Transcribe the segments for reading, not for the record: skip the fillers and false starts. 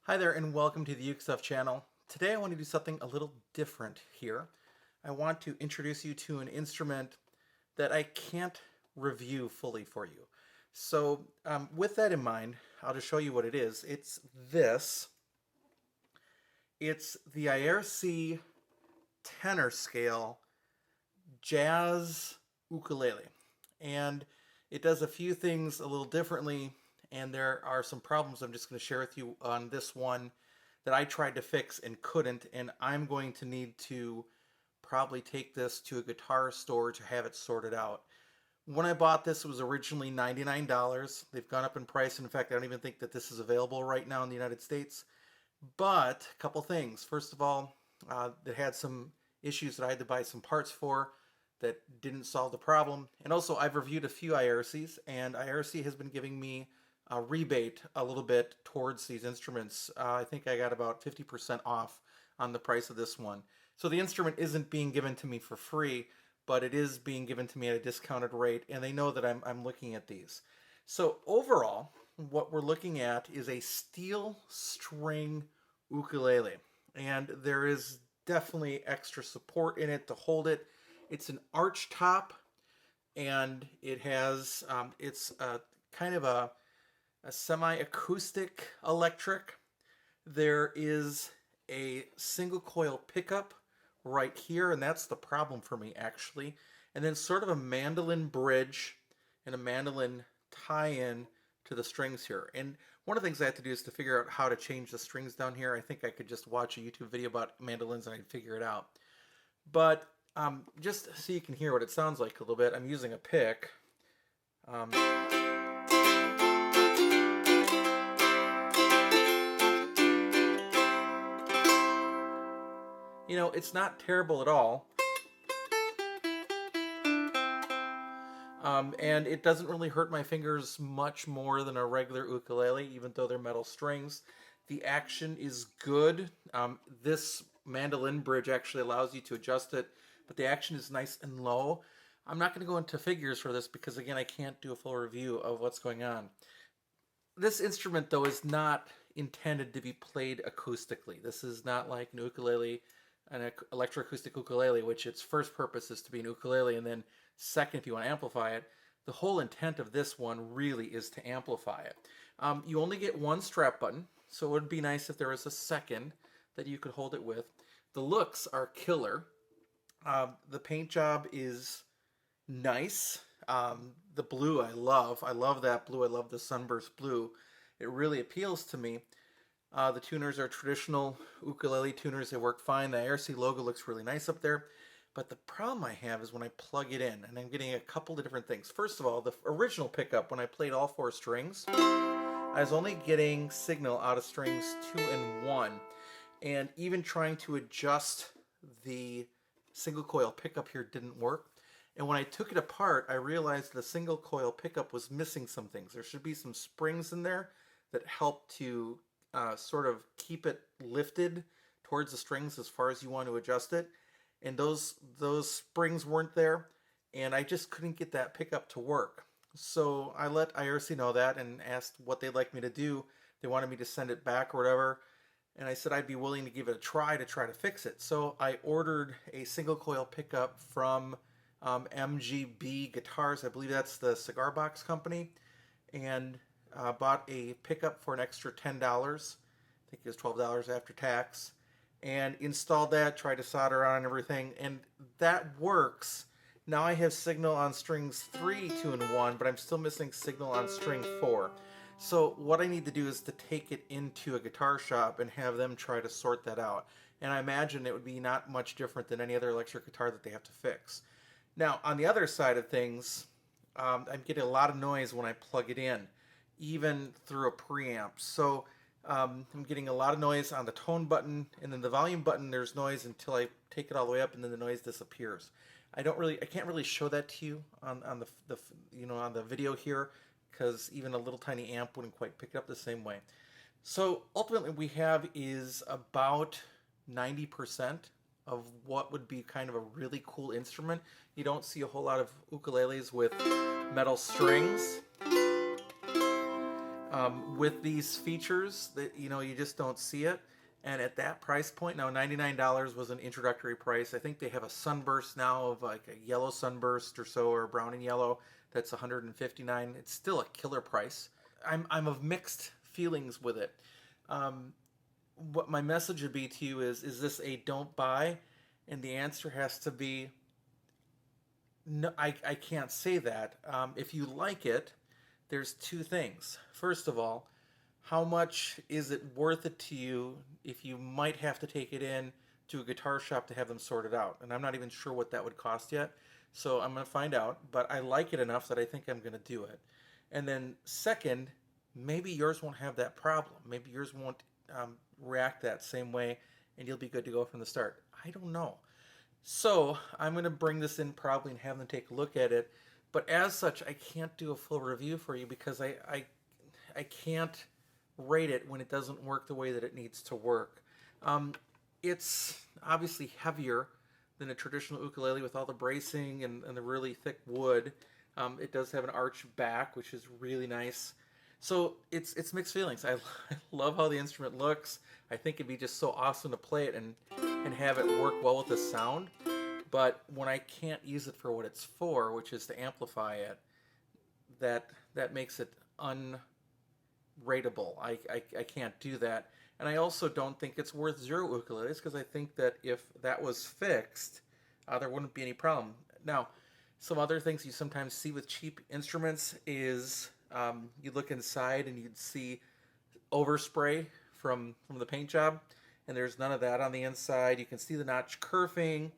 Hi there and welcome to the UkeStuff channel. Today I want to do something a little different here. I want to introduce you to an instrument that I can't review fully for you. So with that in mind, I'll just show you what it is. It's this. It's the Aiersi tenor scale jazz ukulele. And it does a few things a little differently, and there are some problems I'm just going to share with you on this one that I tried to fix and couldn't, and I'm going to need to probably take this to a guitar store to have it sorted out. When I bought this, it was originally $99. They've gone up in price. In fact, I don't even think that this is available right now in the United States. But a couple things. First of all, it had some issues that I had to buy some parts for that didn't solve the problem. And also, I've reviewed a few Aiersis, and Aiersi has been giving me a rebate a little bit towards these instruments. I think I got about 50% off on the price of this one. So the instrument isn't being given to me for free, but it is being given to me at a discounted rate, and they know that I'm looking at these. So overall, what we're looking at is a steel string ukulele, and there is definitely extra support in it to hold it. It's an Archtop, and it has it's a kind of a semi-acoustic electric. There is a single coil pickup right here, and that's the problem for me actually. And then sort of a mandolin bridge and a mandolin tie-in to the strings here. And one of the things I have to do is to figure out how to change the strings down here. I think I could just watch a YouTube video about mandolins and I'd figure it out. But just so you can hear what it sounds like a little bit, I'm using a pick. You know, it's not terrible at all. And it doesn't really hurt my fingers much more than a regular ukulele, even though they're metal strings. The action is good. This mandolin bridge actually allows you to adjust it, but the action is nice and low. I'm not going to go into figures for this because, again, I can't do a full review of what's going on. This instrument, though, is not intended to be played acoustically. This is not like an ukulele, an electroacoustic ukulele, which its first purpose is to be an ukulele, and then second, if you want to amplify it. The whole intent of this one really is to amplify it. You only get one strap button, so it would be nice if there was a second that you could hold it with. The looks are killer. The paint job is nice. The blue I love. I love that blue. I love the sunburst blue. It really appeals to me. The tuners are traditional ukulele tuners. They work fine. The Aiersi logo looks really nice up there. But the problem I have is when I plug it in, and I'm getting a couple of different things. First of all, the original pickup, when I played all four strings, I was only getting signal out of strings 2 and 1. And even trying to adjust the single coil pickup here didn't work. And when I took it apart, I realized the single coil pickup was missing some things. There should be some springs in there that help to sort of keep it lifted towards the strings as far as you want to adjust it. And those springs weren't there, and I just couldn't get that pickup to work. So I let Aiersi know that and asked what they'd like me to do. They wanted me to send it back or whatever, and I said I'd be willing to give it a try to fix it. So I ordered a single coil pickup from MGB Guitars. I believe that's the cigar box company, and bought a pickup for an extra $10. I think it was $12 after tax. And installed that, tried to solder on everything, and that works. Now I have signal on strings 3, 2, and 1, but I'm still missing signal on string 4. So what I need to do is to take it into a guitar shop and have them try to sort that out. And I imagine it would be not much different than any other electric guitar that they have to fix. Now, on the other side of things, I'm getting a lot of noise when I plug it in, even through a preamp. So I'm getting a lot of noise on the tone button, and then the volume button, there's noise until I take it all the way up, and then the noise disappears. I can't really show that to you on the video here, because even a little tiny amp wouldn't quite pick it up the same way. So ultimately, we have is about 90% of what would be kind of a really cool instrument. You don't see a whole lot of ukuleles with metal strings. with these features that you just don't see it. And at that price point, now $99 was an introductory price. I think they have a sunburst now of like a yellow sunburst or so, or brown and yellow. That's $159. It's still a killer price. I'm of mixed feelings with it. What my message would be to you is this a don't buy? And the answer has to be no. I can't say that. If you like it, there's two things. First of all, how much is it worth it to you if you might have to take it in to a guitar shop to have them sorted out? And I'm not even sure what that would cost yet, so I'm going to find out. But I like it enough that I think I'm going to do it. And then second, maybe yours won't have that problem. Maybe yours won't react that same way, and you'll be good to go from the start. I don't know. So I'm going to bring this in probably and have them take a look at it. But as such, I can't do a full review for you because I can't rate it when it doesn't work the way that it needs to work. It's obviously heavier than a traditional ukulele with all the bracing and the really thick wood. It does have an arch back, which is really nice. So it's mixed feelings. I love how the instrument looks. I think it'd be just so awesome to play it and have it work well with the sound. But when I can't use it for what it's for, which is to amplify it, that makes it unrateable. I can't do that. And I also don't think it's worth 0 ukuleles because I think that if that was fixed, there wouldn't be any problem. Now, some other things you sometimes see with cheap instruments is you look inside and you'd see overspray from the paint job, and there's none of that on the inside. You can see the notch kerfing.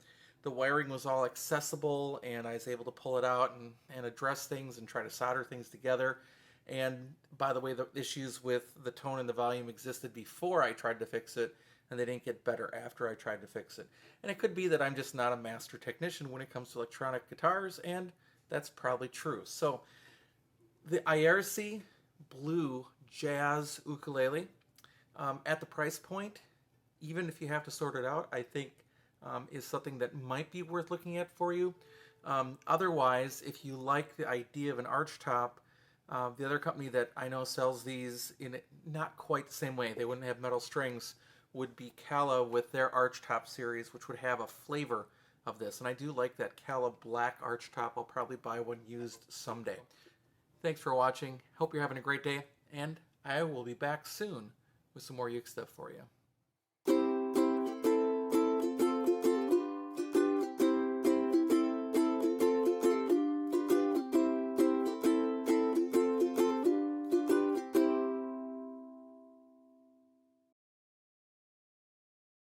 The wiring was all accessible, and I was able to pull it out and address things and try to solder things together. And by the way, the issues with the tone and the volume existed before I tried to fix it, and they didn't get better after I tried to fix it. And it could be that I'm just not a master technician when it comes to electronic guitars, and that's probably true. So the Aiersi Blue Jazz Ukulele, at the price point, even if you have to sort it out, I think is something that might be worth looking at for you. Otherwise, if you like the idea of an Archtop, the other company that I know sells these in not quite the same way, they wouldn't have metal strings, would be Calla with their Archtop series, which would have a flavor of this. And I do like that Calla black Archtop. I'll probably buy one used someday. Thanks for watching. Hope you're having a great day, and I will be back soon with some more uke stuff for you.